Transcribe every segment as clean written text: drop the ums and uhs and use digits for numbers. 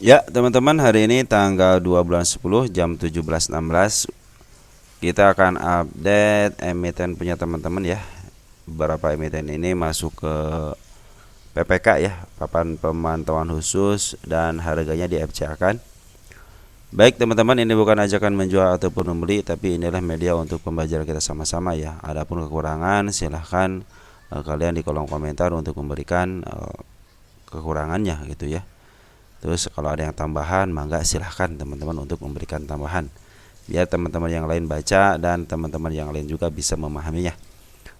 Ya, teman-teman, hari ini tanggal 2 bulan 10 jam 17.16 kita akan update emiten punya teman-teman ya. Beberapa emiten ini masuk ke PPK ya, papan pemantauan khusus, dan harganya di FCA kan. Baik teman-teman, ini bukan ajakan menjual ataupun membeli, tapi inilah media untuk pembelajaran kita sama-sama ya. Adapun kekurangan silahkan kalian di kolom komentar untuk memberikan kekurangannya gitu ya. Terus kalau ada yang tambahan, mangga silahkan teman-teman untuk memberikan tambahan, biar teman-teman yang lain baca dan teman-teman yang lain juga bisa memahaminya.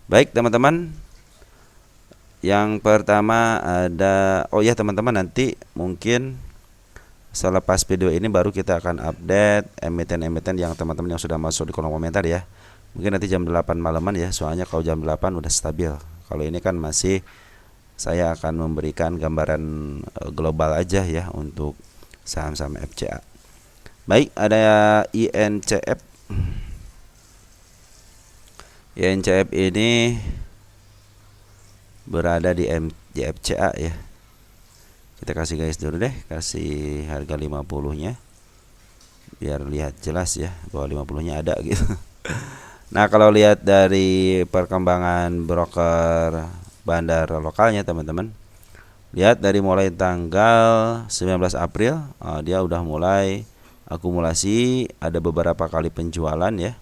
Baik teman-teman, yang pertama ada, oh ya teman-teman, nanti mungkin selepas video ini baru kita akan update emiten-emiten yang teman-teman yang sudah masuk di kolom komentar ya. Mungkin nanti jam 8 malaman ya, soalnya kalau jam 8 udah stabil. Kalau ini kan masih saya akan memberikan gambaran global aja ya untuk saham-saham FCA. Baik, ada INCF. INCF ini berada di FCA ya. Kita kasih guys dulu deh, kasih harga 50-nya biar lihat jelas ya bahwa 50-nya ada gitu. Nah, kalau lihat dari perkembangan broker bandar lokalnya teman-teman, lihat dari mulai tanggal 19 April dia udah mulai akumulasi, ada beberapa kali penjualan ya,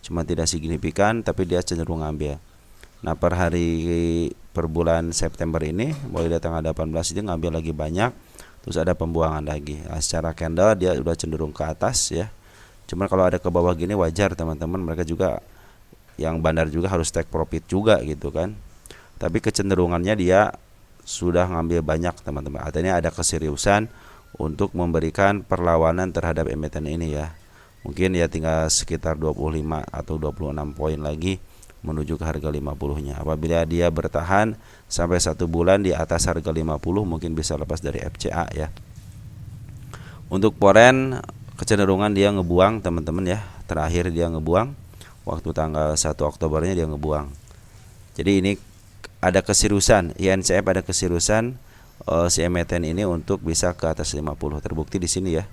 cuma tidak signifikan tapi dia cenderung ngambil. Nah, per bulan September ini mulai dari tanggal 18 itu ngambil lagi banyak, terus ada pembuangan lagi. Nah, secara candle dia udah cenderung ke atas ya, cuman kalau ada ke bawah gini wajar teman-teman, mereka juga yang bandar juga harus take profit juga gitu kan. Tapi kecenderungannya dia sudah ngambil banyak teman-teman. Artinya ada keseriusan untuk memberikan perlawanan terhadap emiten ini ya. Mungkin ya tinggal sekitar 25 atau 26 poin lagi menuju ke harga 50-nya. Apabila dia bertahan sampai 1 bulan di atas harga 50, mungkin bisa lepas dari FCA ya. Untuk Foreign kecenderungan dia ngebuang teman-teman ya. Terakhir dia ngebuang waktu tanggal 1 Oktobernya dia ngebuang. Jadi ini ada keseriusan, INCF ada keseriusan si emiten ini untuk bisa ke atas 50. Terbukti di sini ya.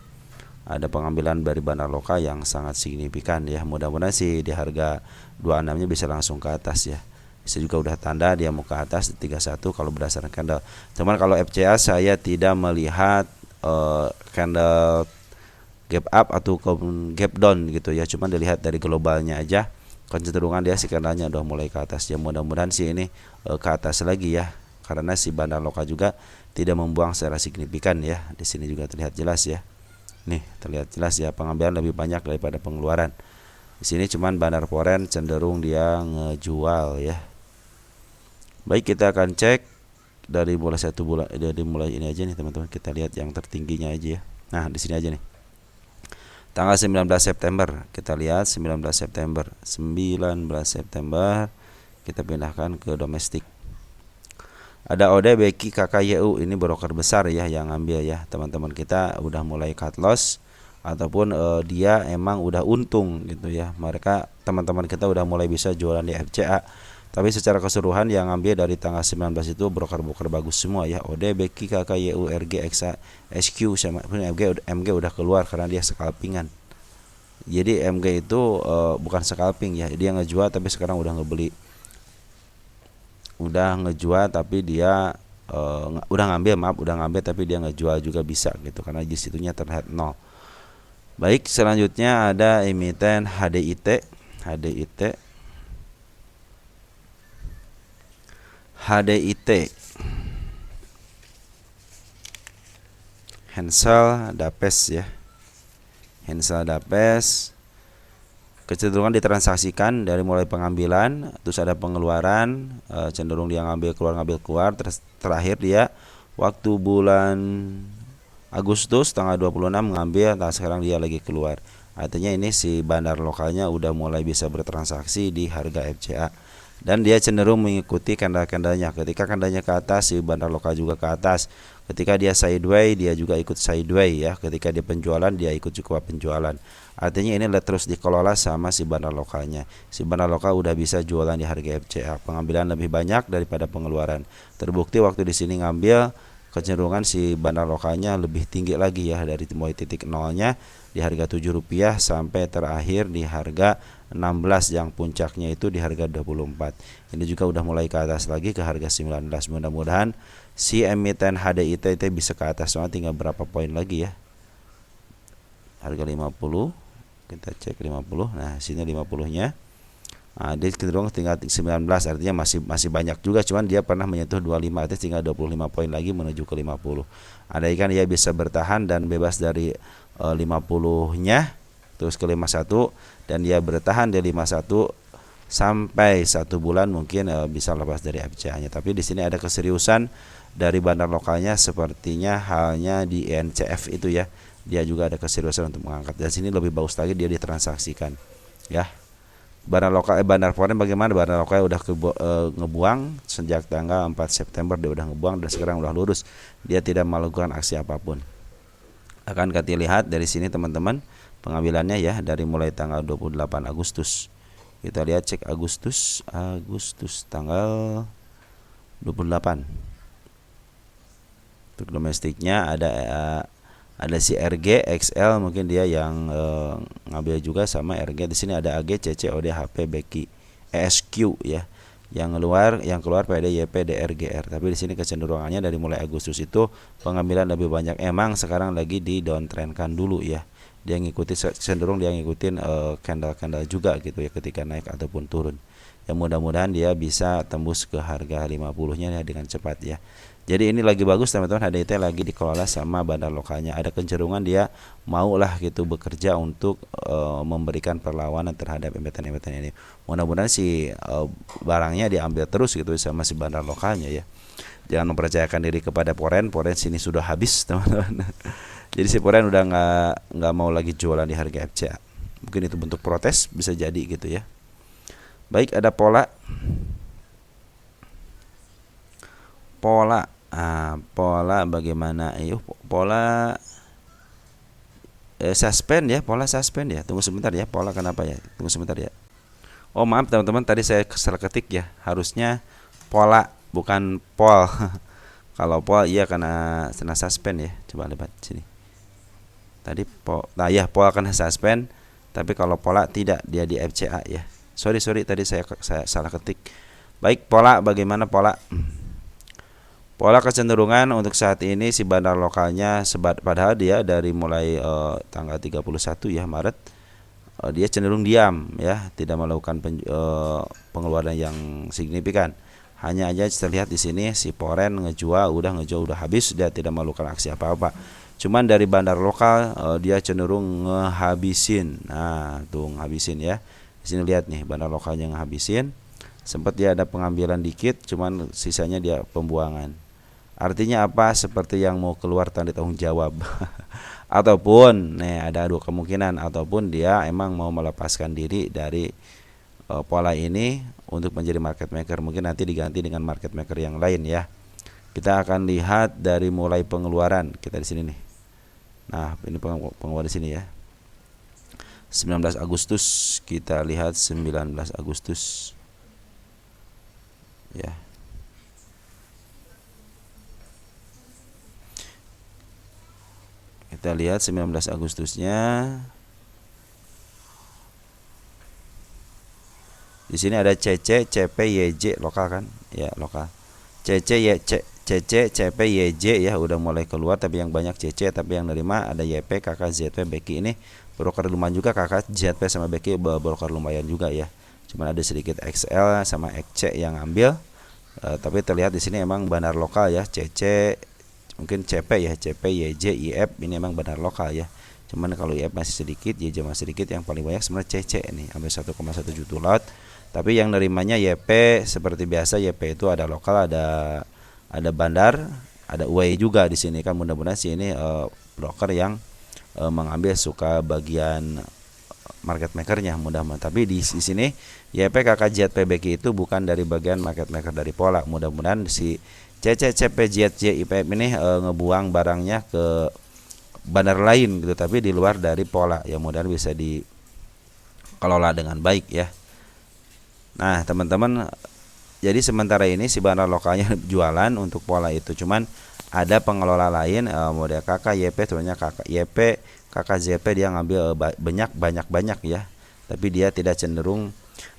Ada pengambilan dari bandar lokal yang sangat signifikan ya. Mudah-mudahan sih di harga 26-nya bisa langsung ke atas ya. Bisa juga udah tanda dia mau ke atas di 31 kalau berdasarkan candle. Cuman kalau FCA saya tidak melihat candle gap up atau gap down gitu ya. Cuman dilihat dari globalnya aja, kecenderungan dia si candlenya udah mulai ke atas ya. Mudah-mudahan sih ini ke atas lagi ya, karena si bandar lokal juga tidak membuang secara signifikan ya. Di sini juga terlihat jelas ya. Nih, terlihat jelas ya, pengambilan lebih banyak daripada pengeluaran. Di sini cuman bandar foreign cenderung dia ngejual ya. Baik, kita akan cek dari mulai 1 bulan, dari mulai ini aja nih teman-teman. Kita lihat yang tertingginya aja ya. Nah, di sini aja nih. Tanggal 19 September, kita lihat 19 September kita pindahkan ke domestik. Ada OD, Beki, KKYU, ini broker besar ya yang ngambil ya. Teman-teman kita udah mulai cut loss ataupun dia emang udah untung gitu ya. Mereka teman-teman kita udah mulai bisa jualan di FCA. Tapi secara keseluruhan yang ngambil dari tanggal 19 itu broker-broker bagus semua ya. OD, Beki, KKYU, RG, XA, SQ sama MG udah keluar karena dia scalpingan. Jadi MG itu bukan scalping ya, dia ngejual tapi sekarang udah ngebeli. Udah ngejual tapi dia udah ngambil tapi dia ngejual juga bisa gitu karena di situnya terlihat 0. Baik, selanjutnya ada emiten HDIT. Hensel Dapes ya. Hensel Dapes kecenderungan ditransaksikan dari mulai pengambilan, terus ada pengeluaran, cenderung dia ngambil keluar, terus terakhir dia waktu bulan Agustus tanggal 26 ngambil, nah sekarang dia lagi keluar. Artinya ini si bandar lokalnya udah mulai bisa bertransaksi di harga FCA. Dan dia cenderung mengikuti candle-candlenya. Ketika candlenya ke atas, si bandar lokal juga ke atas. Ketika dia sideway, dia juga ikut sideway ya. Ketika dia penjualan, dia ikut juga penjualan. Artinya ini terus dikelola sama si bandar lokalnya. Si bandar lokal udah bisa jualan di harga FCA. Pengambilan lebih banyak daripada pengeluaran. Terbukti waktu di sini ngambil kecenderungan si bandar lokalnya lebih tinggi lagi ya, dari mulai titik nolnya di harga Rp7 sampai terakhir di harga 16 yang puncaknya itu di harga 24. Ini juga udah mulai ke atas lagi ke harga 19. Mudah-mudahan si emiten HDIT itu bisa ke atas, soalnya tinggal berapa poin lagi ya. Harga 50. Kita cek 50. Nah, sini 50-nya. Nah, dia cenderung tinggal 19, artinya masih banyak juga, cuman dia pernah menyentuh 25, artinya tinggal 25 poin lagi menuju ke 50. Andai kan dia bisa bertahan dan bebas dari 50-nya terus ke 51 dan dia bertahan di 51 sampai 1 bulan, mungkin bisa lepas dari FCA-nya. Tapi di sini ada keseriusan dari bandar lokalnya, sepertinya halnya di NCF itu ya. Dia juga ada keseriusan untuk mengangkat. Dan sini lebih bagus lagi dia ditransaksikan ya. Bandar foreign bagaimana? Bandar lokal udah ngebuang sejak tanggal 4 September dia udah ngebuang dan sekarang udah lurus. Dia tidak melakukan aksi apapun. Akan kita lihat dari sini teman-teman pengambilannya ya, dari mulai tanggal 28 Agustus. Kita lihat cek Agustus tanggal 28. Untuk domestiknya ada si RG XL, mungkin dia yang ngambil juga sama RG. Di sini ada AG, CC, OD, HP, BQ, ESQ ya. Yang keluar PD, YP, DR, GR. Tapi di sini kecenderungannya dari mulai Agustus itu pengambilan lebih banyak. Emang sekarang lagi di downtrendkan dulu ya. Dia cenderung dia ngikutin candle juga gitu ya, ketika naik ataupun turun. Yang mudah-mudahan dia bisa tembus ke harga 50-nya ya dengan cepat ya. Jadi ini lagi bagus teman-teman, HDIT lagi dikelola sama bandar lokalnya. Ada kecenderungan dia maulah gitu bekerja untuk memberikan perlawanan terhadap emiten-emiten ini. Mudah-mudahan si barangnya diambil terus gitu sama si bandar lokalnya ya. Jangan mempercayakan diri kepada Poren sini sudah habis teman-teman. Jadi si Poren udah nggak mau lagi jualan di harga FCA. Mungkin itu bentuk protes, bisa jadi gitu ya. Baik, ada pola bagaimana? Pola suspend ya, pola suspend ya. Tunggu sebentar ya, pola kenapa ya? Tunggu sebentar ya. Oh maaf teman-teman, tadi saya salah ketik ya. Harusnya pola bukan pol. Kalau pol iya karena suspend ya. Coba lihat sini. Tadi pola karena suspend, tapi kalau pola tidak, dia di FCA ya. Sorry tadi saya salah ketik. Baik, pola bagaimana pola? Pola kecenderungan untuk saat ini si bandar lokalnya padahal dia dari mulai tanggal 31 ya Maret dia cenderung diam ya, tidak melakukan pengeluaran yang signifikan. Hanya aja terlihat di sini si Poren ngejual udah habis, dia tidak melakukan aksi apa-apa. Cuman dari bandar lokal dia cenderung ngehabisin. Nah, tuh ngabisin ya. Di sini lihat nih bandar lokalnya ngehabisin. Sempat dia ada pengambilan dikit, cuman sisanya dia pembuangan. Artinya apa? Seperti yang mau keluar tanda tanggung jawab. Ataupun ada dua kemungkinan, ataupun dia emang mau melepaskan diri dari pola ini untuk menjadi market maker. Mungkin nanti diganti dengan market maker yang lain ya. Kita akan lihat dari mulai pengeluaran. Kita di sini nih. Nah, ini pengeluaran di sini ya. 19 Agustus, kita lihat 19 Agustus. Ya. Kita lihat 19 Agustusnya. Di sini ada CC, CP, YJ lokal kan? Ya, lokal. CC, CP, YJ ya udah mulai keluar, tapi yang banyak CC, tapi yang nerima ada YP, KK, ZP, BQ. Ini broker lumayan juga, KK, ZP sama BQ broker lumayan juga ya. Cuman ada sedikit XL sama XC yang ambil. Tapi terlihat di sini emang bandar lokal ya, CC, mungkin CP ya, CP, YJ, IF ini emang bandar lokal ya. Cuman kalau IF masih sedikit, YJ masih sedikit, yang paling banyak sebenarnya CC ini, ambil 1,1 juta lot. Tapi yang nerimanya YP seperti biasa, YP itu ada lokal, ada bandar, ada UAE juga di sini kan. Mudah-mudahan sih ini broker yang mengambil suka bagian market makernya, mudah-mudahan. Tapi di sini YP, KK, ZP, BQ itu bukan dari bagian market maker dari pola. Mudah-mudahan si CC, CP, ZJ, IPF ini ngebuang barangnya ke bandar lain gitu, tapi di luar dari pola ya, mudah-mudahan bisa dikelola dengan baik ya. Nah teman-teman, Jadi sementara ini si bandar lokalnya jualan untuk pola itu, cuman ada pengelola lain model kakak YP, sebenarnya kakak YP, kakak ZP dia ngambil banyak ya, tapi dia tidak cenderung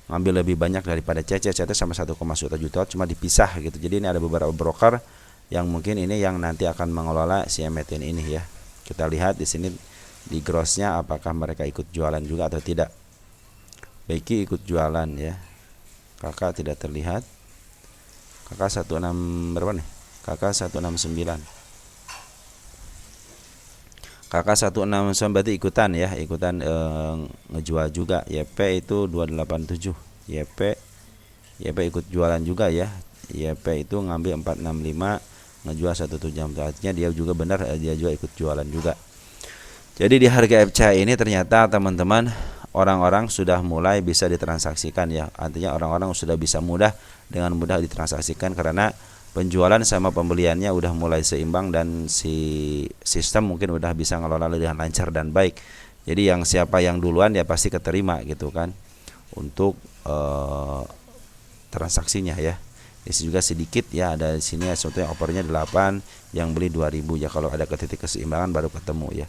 ngambil lebih banyak daripada CC. CC sama 1,1 juta cuma dipisah gitu. Jadi ini ada beberapa broker yang mungkin ini yang nanti akan mengelola si emiten ini ya. Kita lihat di sini di grossnya apakah mereka ikut jualan juga atau tidak. Beiki ikut jualan ya, kakak tidak terlihat. Kakak 16 berapa nih? Kakak 169. Kakak 169 berarti ikutan ya, ikutan ngejual juga. YP itu 287. YP ikut jualan juga ya. YP itu ngambil 465, ngejual 170. Artinya dia juga benar, dia juga ikut jualan juga. Jadi di harga FCA ini ternyata teman-teman orang-orang sudah mulai bisa ditransaksikan ya. Artinya orang-orang sudah bisa dengan mudah ditransaksikan karena penjualan sama pembeliannya udah mulai seimbang dan si sistem mungkin udah bisa ngelola dengan lancar dan baik. Jadi yang siapa yang duluan ya pasti keterima gitu kan untuk transaksinya ya. Ini juga sedikit ya, ada di sini sebetulnya opernya 8, yang beli 2000 ya, kalau ada ke titik keseimbangan baru ketemu ya.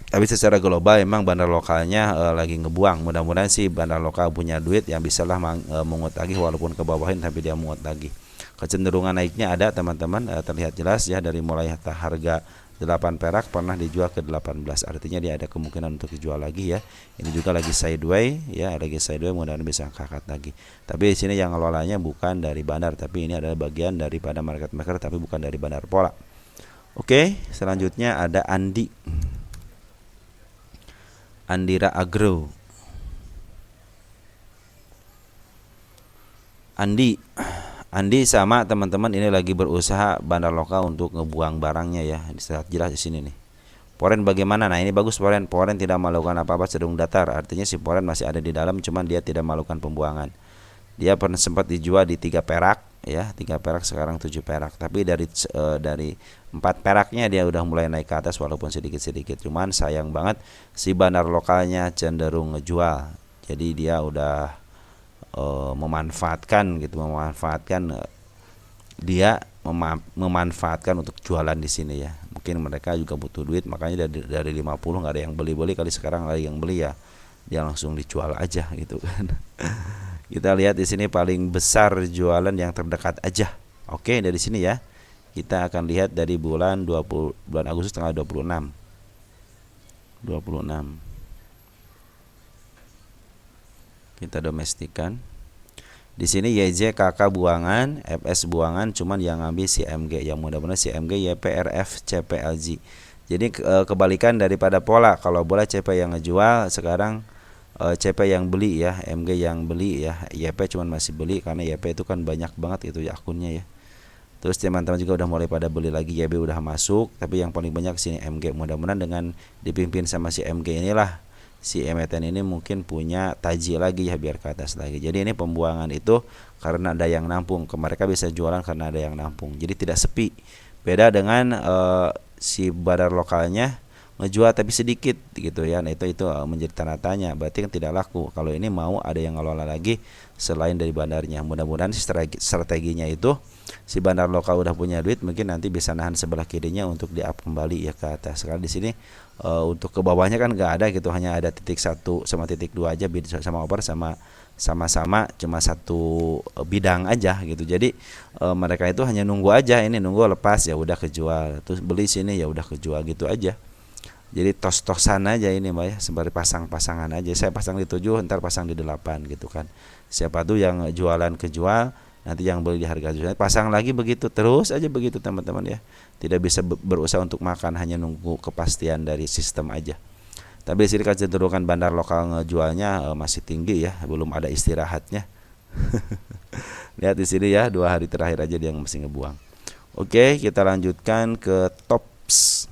Tapi secara global emang bandar lokalnya lagi ngebuang. Mudah-mudahan sih bandar lokal punya duit yang bisalah mengut lagi, walaupun ke bawahin tapi dia mengut lagi. Kecenderungan naiknya ada teman-teman, terlihat jelas ya, dari mulai harga 8 perak pernah dijual ke 18. Artinya dia ada kemungkinan untuk dijual lagi ya. Ini juga lagi sideway ya, lagi sideway, mudah-mudahan bisa kakak lagi. Tapi di sini yang ngelolanya bukan dari bandar, tapi ini adalah bagian daripada market maker tapi bukan dari bandar pola. Oke, selanjutnya ada Andira Agro. Andi sama teman-teman ini lagi berusaha bandar lokal untuk ngebuang barangnya ya. Sangat jelas di sini nih. Poren bagaimana? Nah, ini bagus poren. Poren tidak melakukan apa-apa, cenderung datar. Artinya si poren masih ada di dalam, cuman dia tidak melakukan pembuangan. Dia pernah sempat dijual di 3 perak ya, 3 perak sekarang 7 perak. Tapi dari 4 peraknya dia udah mulai naik ke atas walaupun sedikit-sedikit. Cuman sayang banget si bandar lokalnya cenderung ngejual. Jadi dia udah memanfaatkan untuk jualan di sini ya. Mungkin mereka juga butuh duit, makanya dari 50 nggak ada yang beli kali, sekarang ada yang beli ya. Dia langsung dijual aja gitu kan. Kita lihat di sini paling besar jualan yang terdekat aja. Oke, dari sini ya. Kita akan lihat dari bulan Agustus tanggal 26. Kita domestikan. Di sini YJ KK buangan, FS buangan, cuman yang ngambil si MG. Yang mudah-mudahan si MG YPRF CPLG. Jadi kebalikan daripada pola. Kalau bola CP yang ngejual, sekarang CP yang beli ya, MG yang beli ya. YP cuman masih beli karena YP itu kan banyak banget itu ya akunnya ya. Terus teman-teman juga udah mulai pada beli lagi, YB udah masuk, tapi yang paling banyak sini MG. Mudah-mudahan dengan dipimpin sama si MG inilah si emiten ini mungkin punya taji lagi ya, biar ke atas lagi. Jadi ini pembuangan itu karena ada yang nampung, mereka bisa jualan karena ada yang nampung. Jadi tidak sepi. Beda dengan si bandar lokalnya ngejual tapi sedikit gitu ya. Nah itu menjadi tanda tanya, berarti kan tidak laku. Kalau ini mau ada yang ngelola lagi selain dari bandarnya. Mudah-mudahan strateginya itu si bandar lokal udah punya duit, mungkin nanti bisa nahan sebelah kirinya untuk di up kembali ya ke atas. Sekarang di sini untuk ke bawahnya kan nggak ada gitu, hanya ada titik 1 sama titik 2 aja, sama over sama-sama cuma satu bidang aja gitu. Jadi mereka itu hanya nunggu aja, ini nunggu lepas ya udah kejual, terus beli sini ya udah kejual gitu aja. Jadi tos-tosan aja ini Mbak ya, sembari pasang-pasangan aja. Saya pasang di 7, ntar pasang di 8 gitu kan. Siapa tuh yang jualan kejual, nanti yang beli di harga jual pasang lagi, begitu terus aja begitu teman-teman ya. Tidak bisa berusaha untuk makan, hanya nunggu kepastian dari sistem aja. Tapi di sini kecenderungan bandar lokal ngejualnya masih tinggi ya, belum ada istirahatnya. Lihat di sini ya, 2 hari terakhir aja dia masih ngebuang. Oke, kita lanjutkan ke tops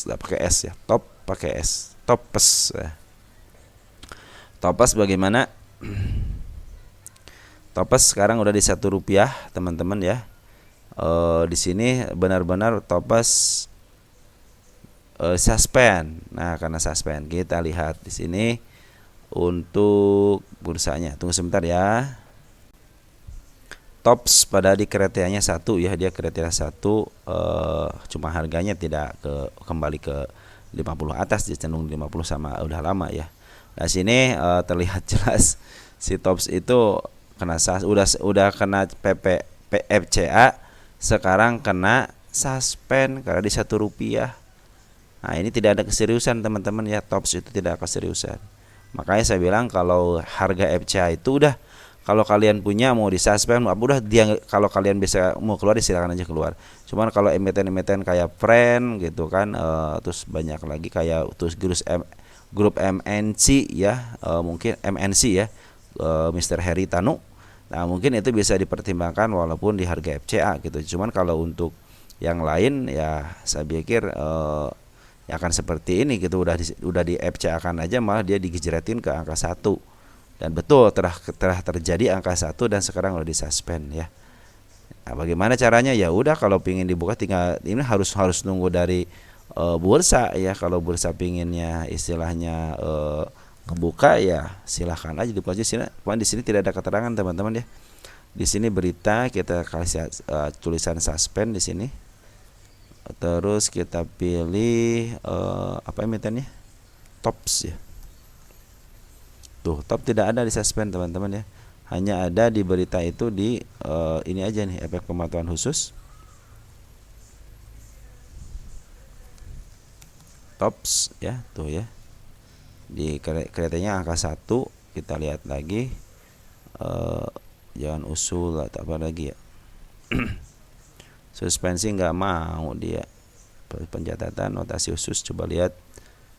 pakai S ya, tops ya. Topas bagaimana? Topas sekarang udah di Rp1 teman-teman ya. Di sini benar-benar Topas suspend. Nah, karena suspend kita lihat di sini untuk bursanya. Tunggu sebentar ya. Tops pada di kriterianya 1 ya, dia kriteria 1, cuma harganya tidak kembali ke 50 atas, dia cenderung 50 sama udah lama ya. Nah sini terlihat jelas si Tops itu kena udah kena PFCA, sekarang kena suspend karena di Rp1. Nah ini tidak ada keseriusan teman-teman ya, Tops itu tidak ada keseriusan. Makanya saya bilang kalau harga FCA itu udah, kalau kalian punya mau disuspend, udah dia, kalau kalian bisa mau keluar silakan aja keluar. Cuman kalau emiten-emiten kayak Friend gitu kan, terus banyak lagi kayak terus grup MNC ya, mungkin MNC ya, Mr. Heri Tanu. Nah mungkin itu bisa dipertimbangkan walaupun di harga FCA gitu. Cuman kalau untuk yang lain ya saya pikir ya akan seperti ini gitu, udah di FCA kan aja malah dia digejretin ke angka 1. Dan betul telah terjadi angka 1 dan sekarang udah disuspend ya. Nah, bagaimana caranya? Ya udah kalau pingin dibuka tinggal ini harus nunggu dari bursa ya. Kalau bursa pinginnya istilahnya ngebuka ya silahkan aja dibuka aja sini. Di sini tidak ada keterangan teman-teman ya. Di sini berita kita kasih tulisan suspend di sini. Terus kita pilih apa emitennya? Tops ya. Tuh, top tidak ada di suspend teman-teman ya. Hanya ada di berita itu di ini aja nih, efek pemantauan khusus. Tops ya, tuh ya. Di keretanya angka 1, kita lihat lagi. Jangan usul atau apa lagi ya. Suspensi nggak mau dia. Pencatatan notasi khusus, coba lihat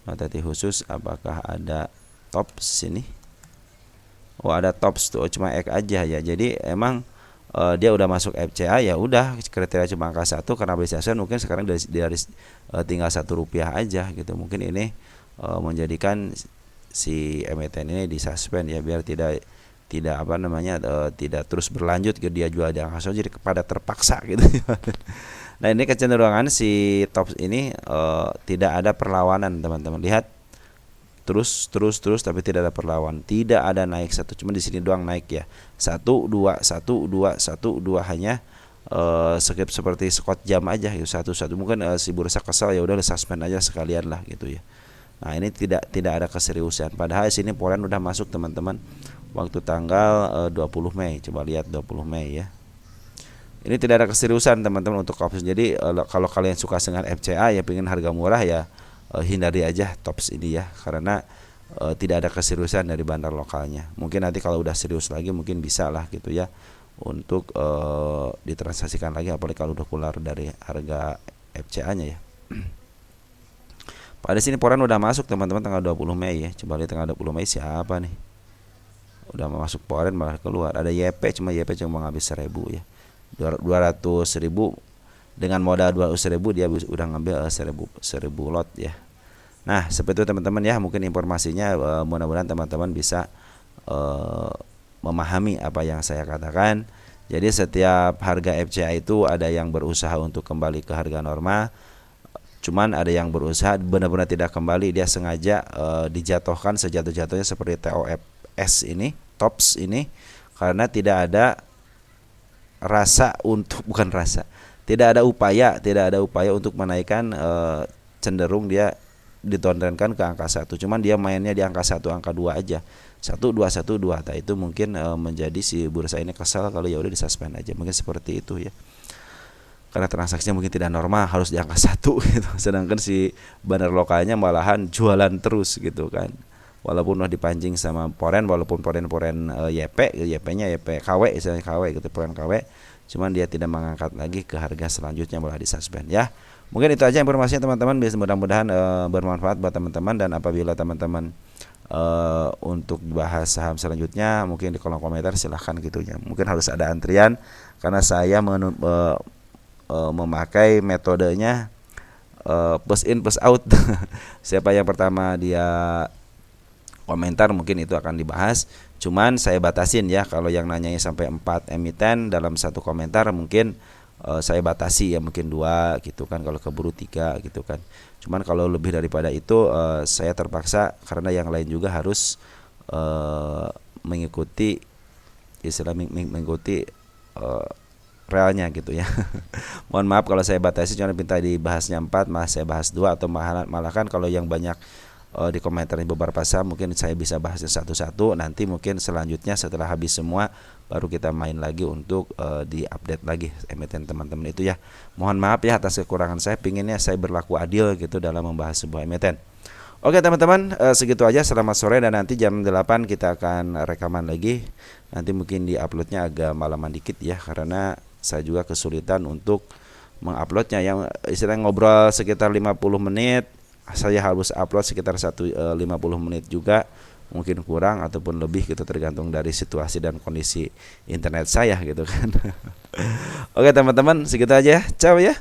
notasi khusus apakah ada Tops sini. Oh ada Tops tuh, cuma X aja ya. Jadi emang dia udah masuk FCA ya udah kriteria cuma angka 1 karena beli suspend, mungkin sekarang dari tinggal Rp1 aja gitu. Mungkin ini menjadikan si emiten ini disuspend ya biar tidak apa namanya tidak terus berlanjut gitu, dia jual di angka 1 jadi kepada terpaksa gitu. Nah ini kecenderungan si Tops ini tidak ada perlawanan teman-teman. Lihat terus tapi tidak ada perlawan, tidak ada naik 1, cuma di sini doang naik ya, 1 2 1 2 1 2 hanya skip seperti skot jam aja gitu, 1 1. Mungkin si bursa kesal ya udah suspend aja sekalian lah gitu ya. Nah ini tidak ada keseriusan, padahal sini polen udah masuk teman-teman waktu tanggal 20 Mei. Coba lihat 20 Mei ya. Ini tidak ada keseriusan teman-teman untuk opsi. Jadi kalau kalian suka dengan FCA ya pengen harga murah ya hindari aja Tops ini ya, karena tidak ada keseriusan dari bandar lokalnya. Mungkin nanti kalau udah serius lagi mungkin bisa lah gitu ya untuk ditransaksikan lagi, apalagi kalau udah keluar dari harga FCA-nya ya. Pada sini poran udah masuk teman-teman tanggal 20 Mei ya. Coba lihat tanggal 20 Mei siapa nih. Udah masuk poran malah keluar. Ada YP, cuma YP cuma ngambil 1.000 ya. 200.000 dengan modal 200.000 dia udah ngambil 1.000 lot ya. Nah seperti itu teman-teman ya, mungkin informasinya mudah-mudahan teman-teman bisa memahami apa yang saya katakan. Jadi setiap harga FCA itu ada yang berusaha untuk kembali ke harga normal, cuman ada yang berusaha benar-benar tidak kembali, dia sengaja dijatuhkan sejatuh-jatuhnya seperti TOFS ini, Tops ini, karena tidak ada rasa untuk tidak ada upaya untuk menaikkan, cenderung dia ditontonkan ke angka 1. Cuman dia mainnya di angka 1, angka 2 aja. 1 2 1 2. Nah, itu mungkin menjadi si bursa ini kesal kalau ya udah disuspend aja. Mungkin seperti itu ya. Karena transaksinya mungkin tidak normal, harus di angka 1 gitu. Sedangkan si bandar lokalnya malahan jualan terus gitu kan. Walaupun udah dipancing sama poren, walaupun poren YP-nya YP KW, misalnya KW gitu, poren KW, cuman dia tidak mengangkat lagi ke harga selanjutnya, malah disuspend ya. Mungkin itu aja informasinya teman-teman, mudah-mudahan bermanfaat buat teman-teman. Dan apabila teman-teman untuk bahas saham selanjutnya mungkin di kolom komentar silahkan gitu ya. Mungkin harus ada antrian karena saya memakai metodenya push in push out. Siapa yang pertama dia komentar mungkin itu akan dibahas. Cuman saya batasin ya, kalau yang nanyanya sampai 4 emiten dalam satu komentar mungkin saya batasi ya, mungkin 2 gitu kan, kalau keburu 3 gitu kan. Cuman kalau lebih daripada itu saya terpaksa karena yang lain juga harus mengikuti mengikuti realnya gitu ya. Mohon maaf kalau saya batasi, cuma minta dibahasnya 4, malah saya bahas 2, atau malah kan kalau yang banyak di komentar beberapa saham mungkin saya bisa bahasnya satu-satu. Nanti mungkin selanjutnya setelah habis semua baru kita main lagi untuk diupdate lagi emiten teman-teman itu ya. Mohon maaf ya atas kekurangan saya, pinginnya saya berlaku adil gitu dalam membahas sebuah emiten. Oke teman-teman, segitu aja. Selamat sore, dan nanti jam 8 kita akan rekaman lagi. Nanti mungkin di-uploadnya agak malaman dikit ya, karena saya juga kesulitan untuk menguploadnya. Yang istilahnya ngobrol sekitar 50 menit, saya harus upload sekitar 50 menit juga, mungkin kurang ataupun lebih gitu, tergantung dari situasi dan kondisi internet saya gitu kan. Oke teman-teman, segitu aja. Ciao ya.